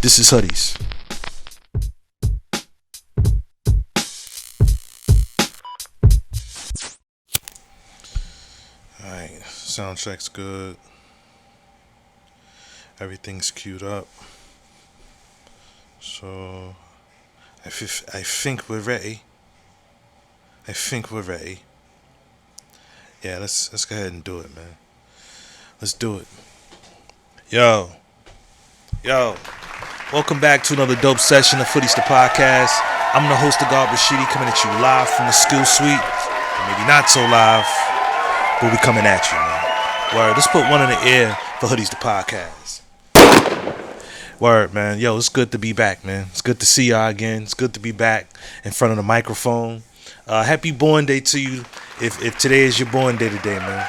This is Hoodies. Alright, sound check's good. Everything's queued up. So, I think we're ready. Yeah, let's go ahead and do it, man. Let's do it. Yo. Welcome back to another dope session of Footies the Podcast. I'm the host of God Rashidi, coming at you live from the Skill Suite. Maybe not so live, but we coming at you, man. Word, let's put one in the air for Hoodies the Podcast. Word, man. Yo, it's good to be back, man. It's good to see y'all again. It's good to be back in front of the microphone. Happy born day to you if today is your born day today, man.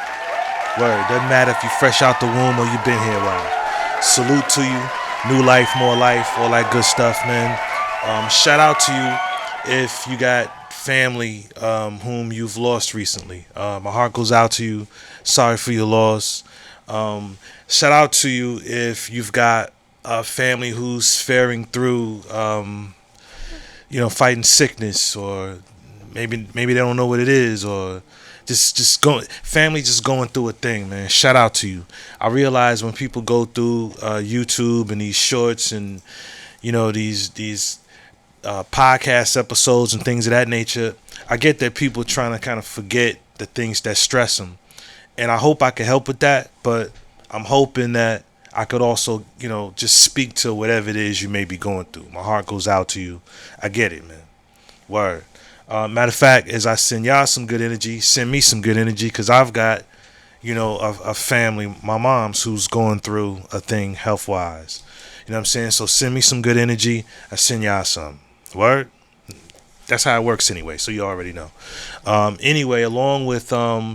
Word, doesn't matter if you're fresh out the womb or you've been here a while. Salute to you. New life, more life, all that good stuff, man. Shout out to you if you got family whom you've lost recently. My heart goes out to you. Sorry for your loss. Shout out to you if you've got a family who's faring through, fighting sickness, or maybe they don't know what it is, or family just going through a thing, man. Shout out to you. I realize when people go through YouTube and these shorts and these podcast episodes and things of that nature, I get that people trying to kind of forget the things that stress them, and I hope I can help with that. But I'm hoping that I could also just speak to whatever it is you may be going through. My heart goes out to you. I get it, man. Word. Matter of fact, as I send y'all some good energy, send me some good energy, because I've got, a family, my mom's, who's going through a thing health-wise. You know what I'm saying? So send me some good energy. I send y'all some. Word? That's how it works anyway, so you already know. Anyway, along with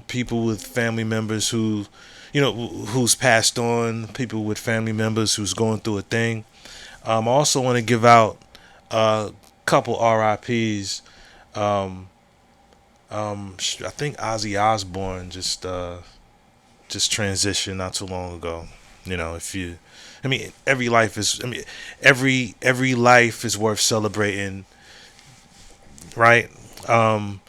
people with family members who's passed on, people with family members who's going through a thing, I also want to give out a couple RIPs. I think Ozzy Osbourne just transitioned not too long ago. Every life is worth celebrating, right? I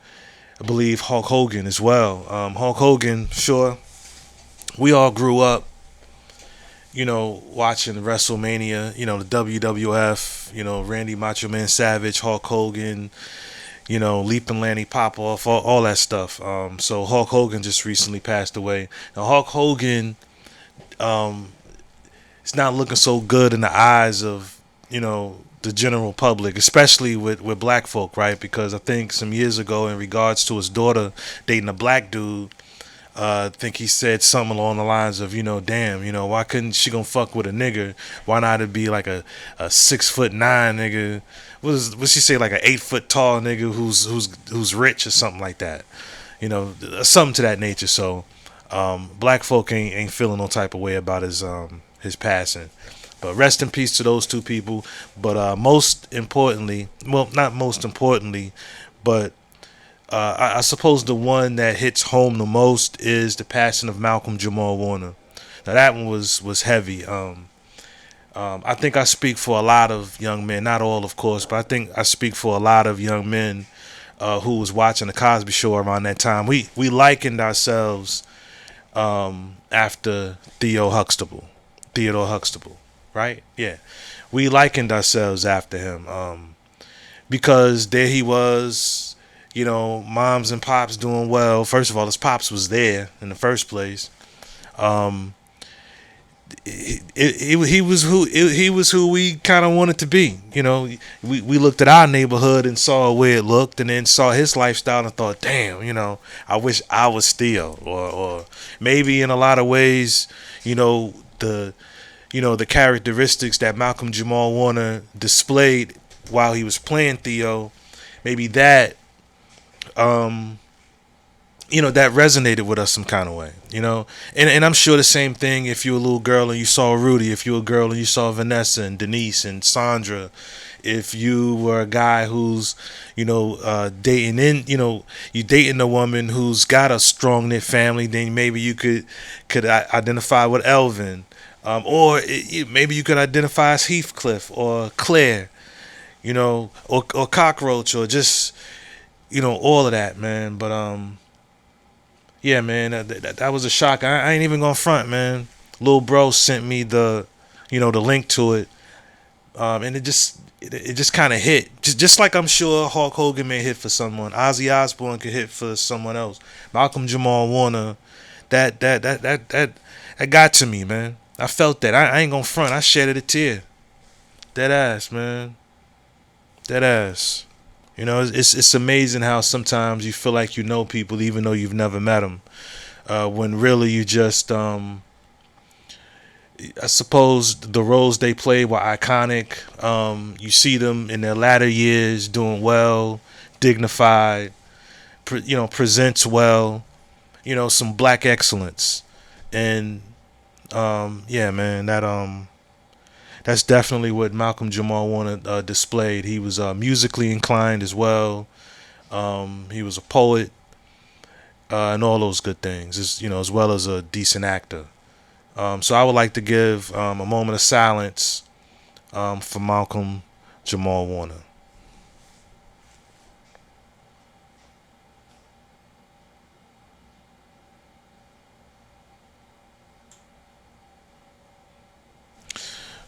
believe Hulk Hogan as well. Hulk Hogan, sure, we all grew up, watching WrestleMania, the WWF, Randy Macho Man Savage, Hulk Hogan, Leaping Lanny Popoff, all that stuff. So Hulk Hogan just recently passed away. Now Hulk Hogan, it's not looking so good in the eyes of, the general public, especially with black folk, right? Because I think some years ago, in regards to his daughter dating a black dude, I think he said something along the lines of, damn, why couldn't she gonna fuck with a nigga? Why not it be like a 6'9" nigga? What she say, like an 8 foot tall nigga who's rich or something like that? Something to that nature. So black folk ain't feeling no type of way about his passing. But rest in peace to those two people. But most importantly, well, not most importantly, but I suppose the one that hits home the most is the passing of Malcolm Jamal Warner. Now that one was heavy. I think I speak for a lot of young men, not all, of course, but I think I speak for a lot of young men who was watching the Cosby Show around that time. We likened ourselves after Theodore Huxtable, right? Yeah, we likened ourselves after him because there he was. Moms and pops doing well. First of all, his pops was there in the first place. He was who we kind of wanted to be. We looked at our neighborhood and saw the way it looked, and then saw his lifestyle and thought, damn, I wish I was Theo, or maybe in a lot of ways, the characteristics that Malcolm Jamal Warner displayed while he was playing Theo, maybe that that resonated with us some kind of way, and I'm sure the same thing if you were a little girl and you saw Rudy, if you were a girl and you saw Vanessa and Denise and Sandra, if you were a guy who's, dating you dating a woman who's got a strong knit family, then maybe you could identify with Elvin. Maybe you could identify as Heathcliff or Claire, or Cockroach, or just all of that, man. But yeah, man, that was a shock. I ain't even gonna front, man. Lil bro sent me the link to it, and it just kind of hit, just like I'm sure Hulk Hogan may hit for someone, Ozzy Osbourne could hit for someone else, Malcolm Jamal Warner, that got to me, man. I felt that. I ain't gonna front. I shedded a tear. Dead ass, man. Dead ass. It's amazing how sometimes you feel like you know people even though you've never met them. When really you just, I suppose the roles they played were iconic. You see them in their latter years doing well, dignified, presents well. Some black excellence, and yeah, man, that's definitely what Malcolm Jamal Warner displayed. He was musically inclined as well. He was a poet, and all those good things, as well as a decent actor. So I would like to give a moment of silence for Malcolm Jamal Warner.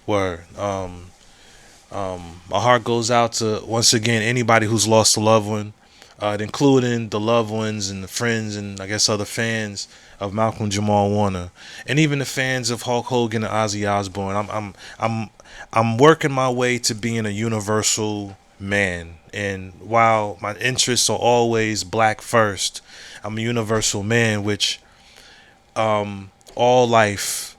Word. My heart goes out to, once again, anybody who's lost a loved one, including the loved ones and the friends and I guess other fans of Malcolm Jamal Warner, and even the fans of Hulk Hogan and Ozzy Osbourne. I'm working my way to being a universal man, and while my interests are always black first, I'm a universal man, which all life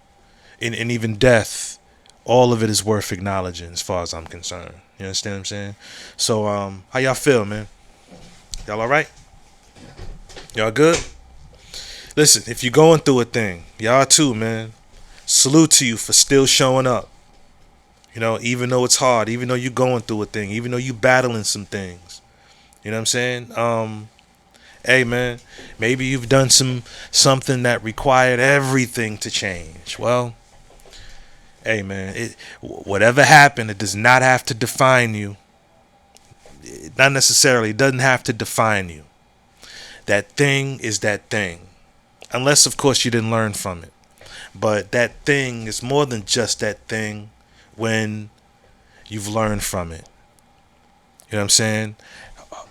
and even death, all of it is worth acknowledging as far as I'm concerned. You understand what I'm saying? So, how y'all feel, man? Y'all all right? Y'all good? Listen, if you're going through a thing, y'all too, man. Salute to you for still showing up. Even though it's hard, even though you're going through a thing, even though you're battling some things. You know what I'm saying? Hey, man, maybe you've done something that required everything to change. Well, hey, man, whatever happened, it does not have to define you. Not necessarily. It doesn't have to define you. That thing is that thing. Unless, of course, you didn't learn from it. But that thing is more than just that thing when you've learned from it. You know what I'm saying?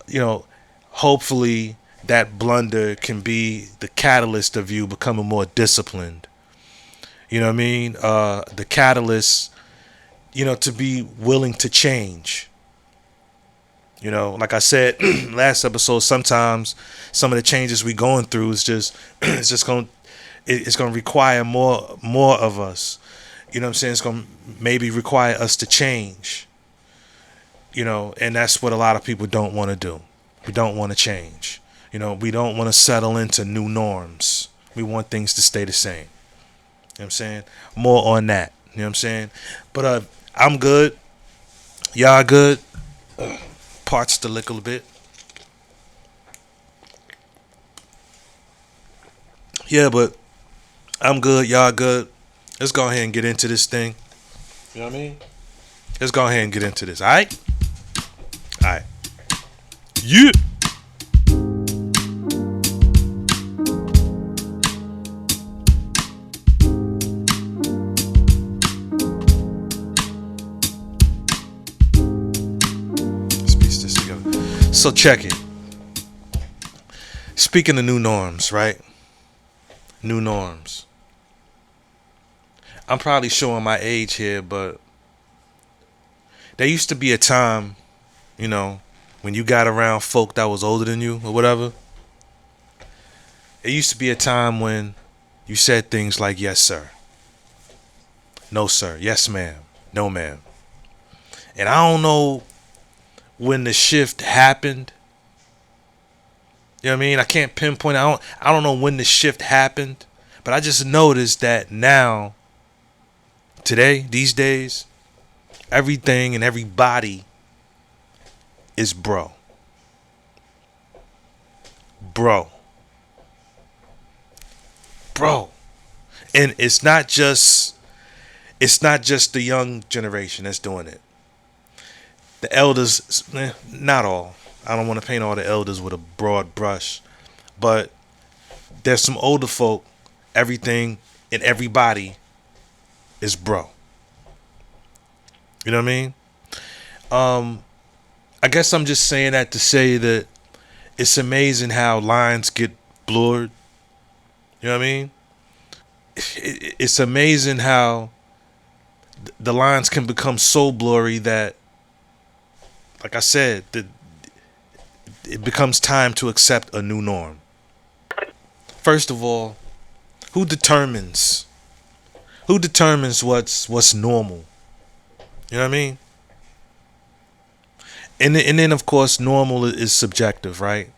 You know, hopefully that blunder can be the catalyst of you becoming more disciplined. You know what I mean? The catalyst, to be willing to change. Like I said last episode, sometimes some of the changes we going through is just it's gonna require more of us. You know what I'm saying? It's gonna maybe require us to change. And that's what a lot of people don't want to do. We don't want to change. We don't want to settle into new norms. We want things to stay the same. You know what I'm saying? More on that. You know what I'm saying? But I'm good. Y'all good? Parts to lick a little bit. Yeah, but I'm good. Y'all good. Let's go ahead and get into this thing. You know what I mean? Let's go ahead and get into this. All right? All right. Yeah. Let's piece this together. So check it. Speaking of new norms, right? New norms. I'm probably showing my age here, but there used to be a time, when you got around folk that was older than you or whatever. It used to be a time when you said things like, yes, sir. No, sir. Yes, ma'am. No, ma'am. And I don't know when the shift happened. You know what I mean? I can't pinpoint. I don't know when the shift happened, but I just noticed that now, today, these days, everything and everybody is bro. Bro. Bro. And it's not just It's not just the young generation that's doing it. The elders, not all. I don't want to paint all the elders with a broad brush, but there's some older folk. Everything and everybody is bro. You know what I mean? Um, I guess I'm just saying that to say that it's amazing how lines get blurred. You know what I mean? It's amazing how the lines can become so blurry that, like I said, it becomes time to accept a new norm. First of all, who determines what's normal? You know what I mean? And then of course normal is subjective, right?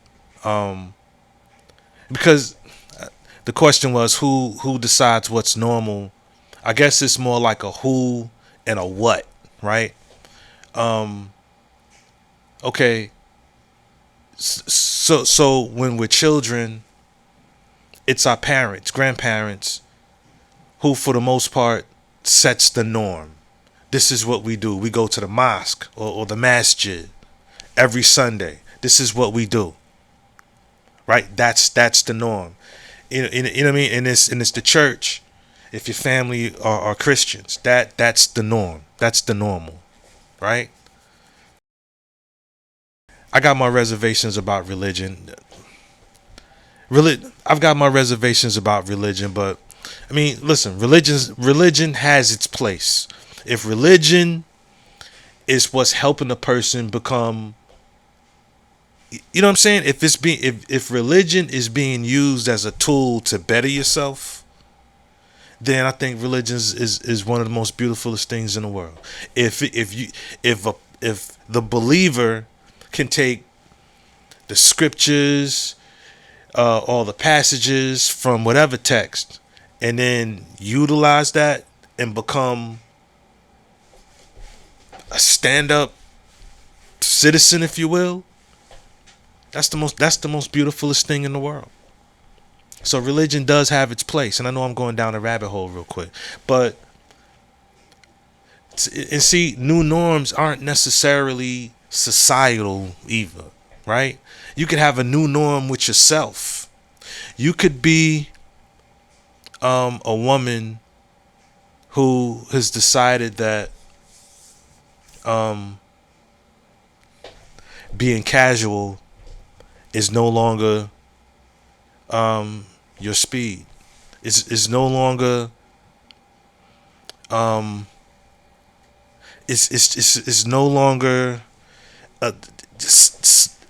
Um, because the question was who decides what's normal. I guess it's more like a who and a what, right? Um, okay, so when we're children, it's our parents, grandparents, who for the most part sets the norm. This is what we do. We go to the mosque or the masjid every Sunday. This is what we do, right? That's the norm. You know what I mean? And it's the church. If your family are Christians, that's the norm. That's the normal, right? I got my reservations about religion. I've got my reservations about religion, but I mean, listen, religion has its place. If religion is what's helping a person become, you know what I'm saying? If religion is being used as a tool to better yourself, then I think religion is one of the most beautifulest things in the world. If the believer can take the scriptures, all the passages from whatever text, and then utilize that and become a stand-up citizen, if you will, that's the most beautifulest thing in the world. So religion does have its place, and I know I'm going down a rabbit hole real quick, but and see, new norms aren't necessarily societal either, right? You could have a new norm with yourself. You could be a woman who has decided that um, being casual is no longer your speed. It's no longer um, it's no longer a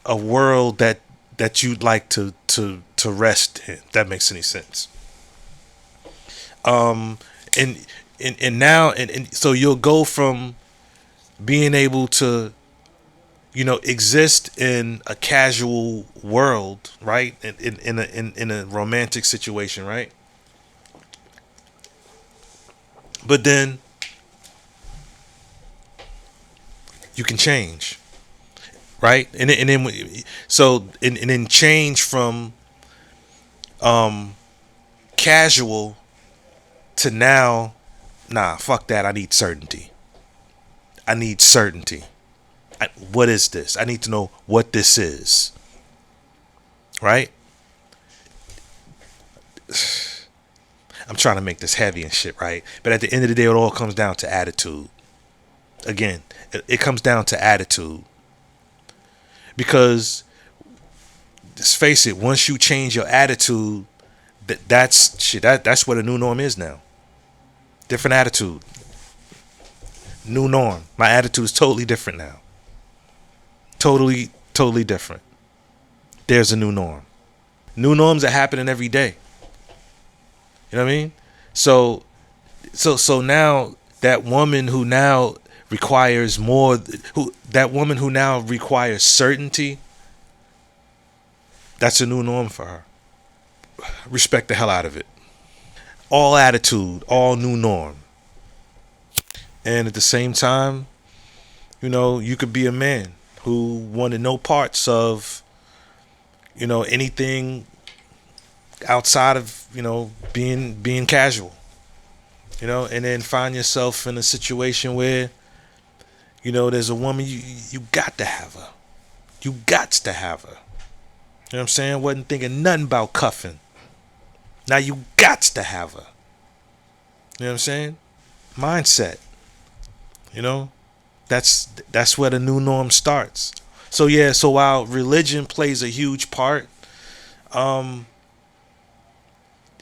a world that you'd like to rest in. If that makes any sense. Um, and and now and so you'll go from being able to exist in a casual world, right? In a romantic situation, right? But then you can change, right? And then so and then change from um casual to now. Nah, fuck that. I need certainty. I need certainty. What is this? I need to know what this is, right? I'm trying to make this heavy and shit, right? But at the end of the day, it all comes down to attitude. Again, it comes down to attitude. Because let's face it, once you change your attitude, that's shit. That's what a new norm is now. Different attitude, new norm. My attitude is totally different now. Totally different. There's a new norm. New norms are happening every day. You know what I mean? So so now that woman who now requires more, who that woman who now requires certainty, that's a new norm for her. Respect the hell out of it. All attitude, all new norm. And at the same time, you could be a man who wanted no parts of, anything outside of, being casual. and then find yourself in a situation where, there's a woman you got to have her. You got to have her. You know what I'm saying? Wasn't thinking nothing about cuffing. Now you got to have her. You know what I'm saying? Mindset. You know? That's where the new norm starts. So yeah, so while religion plays a huge part, um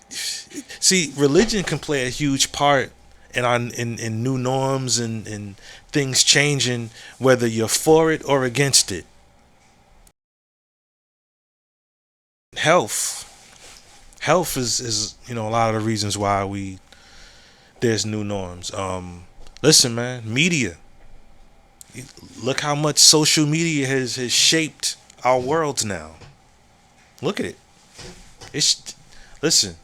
see, religion can play a huge part in new norms and things changing, whether you're for it or against it. Health. Health is a lot of the reasons why there's new norms. Listen, man, media. Look how much social media has shaped our worlds now. Look at it. It's Listen.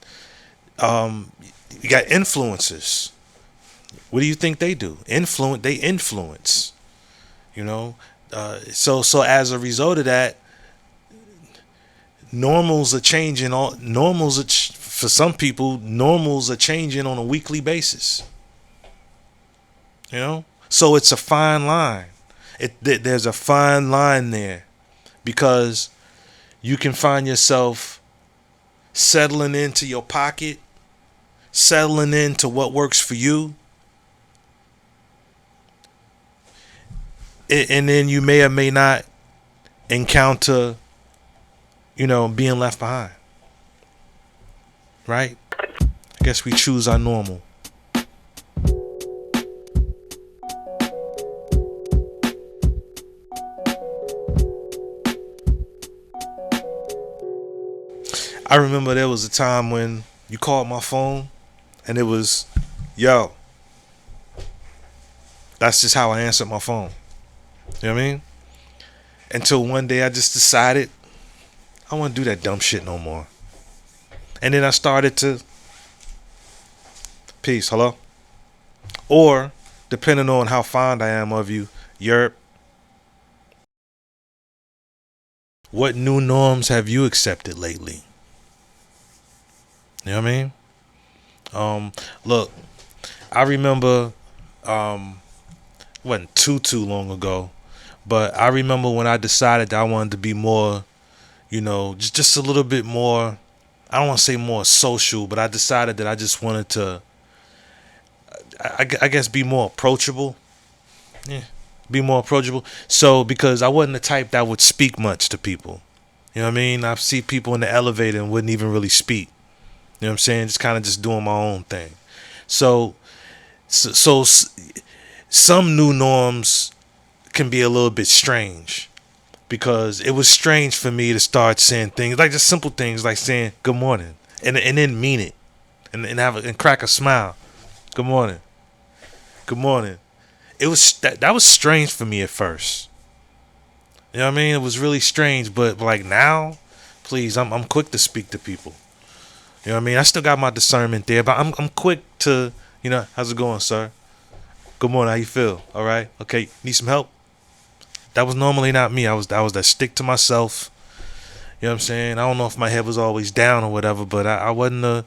Um, you got influencers. What do you think they do? They influence. You know. So as a result of that, normals are changing. For some people, normals are changing on a weekly basis. So it's a fine line. There's a fine line there, because you can find yourself settling into your pocket, settling into what works for you, and then you may or may not encounter, being left behind. Right? I guess we choose our normal. I remember there was a time when you called my phone and it was, yo. That's just how I answered my phone. You know what I mean? Until one day I just decided I want to do that dumb shit no more. And then I started to, peace, hello? Or, depending on how fond I am of you, yerp. What new norms have you accepted lately? You know what I mean? Look, I remember, wasn't too long ago, but I remember when I decided that I wanted to be more, just a little bit more. I don't want to say more social, but I decided that I just wanted to, I guess, be more approachable. Yeah, be more approachable. So because I wasn't the type that would speak much to people. You know what I mean? I see people in the elevator and wouldn't even really speak. You know what I'm saying? Just kind of just doing my own thing. So some new norms can be a little bit strange, because it was strange for me to start saying things like just simple things like saying good morning and then mean it and crack a smile. Good morning. Good morning. It was that was strange for me at first. You know what I mean? It was really strange, but like now, please, I'm quick to speak to people. You know what I mean? I still got my discernment there, but I'm quick to, how's it going, sir? Good morning. How you feel? All right. Okay. Need some help? That was normally not me. I was that stick to myself. You know what I'm saying? I don't know if my head was always down or whatever, but I wasn't I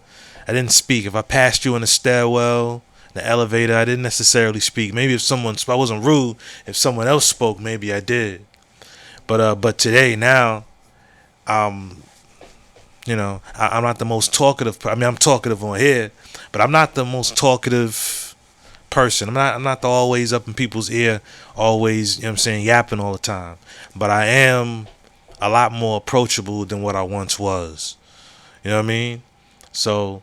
didn't speak. If I passed you in the stairwell, the elevator, I didn't necessarily speak. Maybe I wasn't rude. If someone else spoke, maybe I did. But today, now, um, I'm not the most talkative. I mean, I'm talkative on here, but I'm not the most talkative person. I'm not the always up in people's ear, always, you know what I'm saying, yapping all the time. But I am a lot more approachable than what I once was. You know what I mean? So,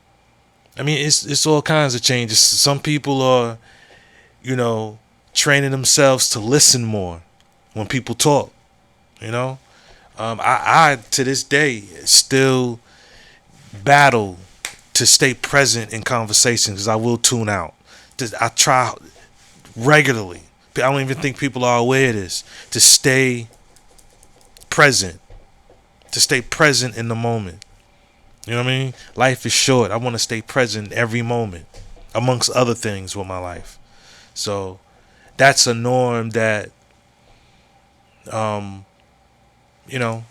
I mean, it's all kinds of changes. Some people are, training themselves to listen more when people talk. You know, I to this day still battle to stay present in conversations, because I will tune out. I try regularly. I don't even think people are aware of this. To stay present, in the moment. You know what I mean? Life is short. I want to stay present every moment, amongst other things with my life. So that's a norm that, um, you know,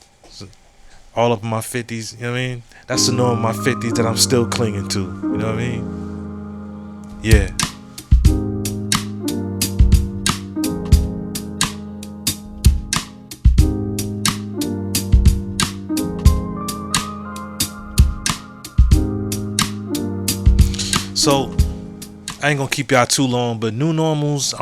all of my 50s, you know what I mean? That's the norm of my 50s that I'm still clinging to. You know what I mean? Yeah. So I ain't gonna keep y'all too long, but new normals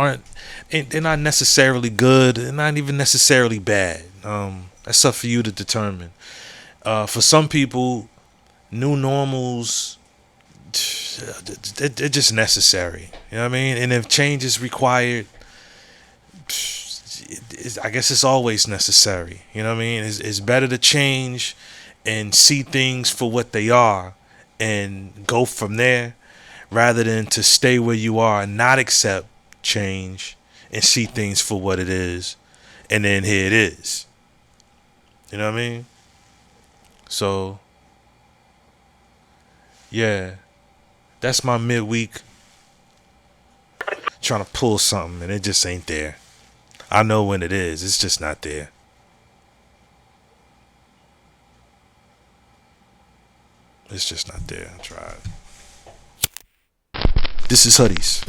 they're not necessarily good. They're not even necessarily bad. That's up for you to determine. For some people, new normals they're just necessary. You know what I mean? And if change is required, I guess it's always necessary. You know what I mean? It's better to change and see things for what they are and go from there rather than to stay where you are and not accept change and see things for what it is. And then here it is. You know what I mean? So, yeah, that's my midweek trying to pull something and it just ain't there. I know when it is, it's just not there. It's just not there. I tried. This is Hoodies.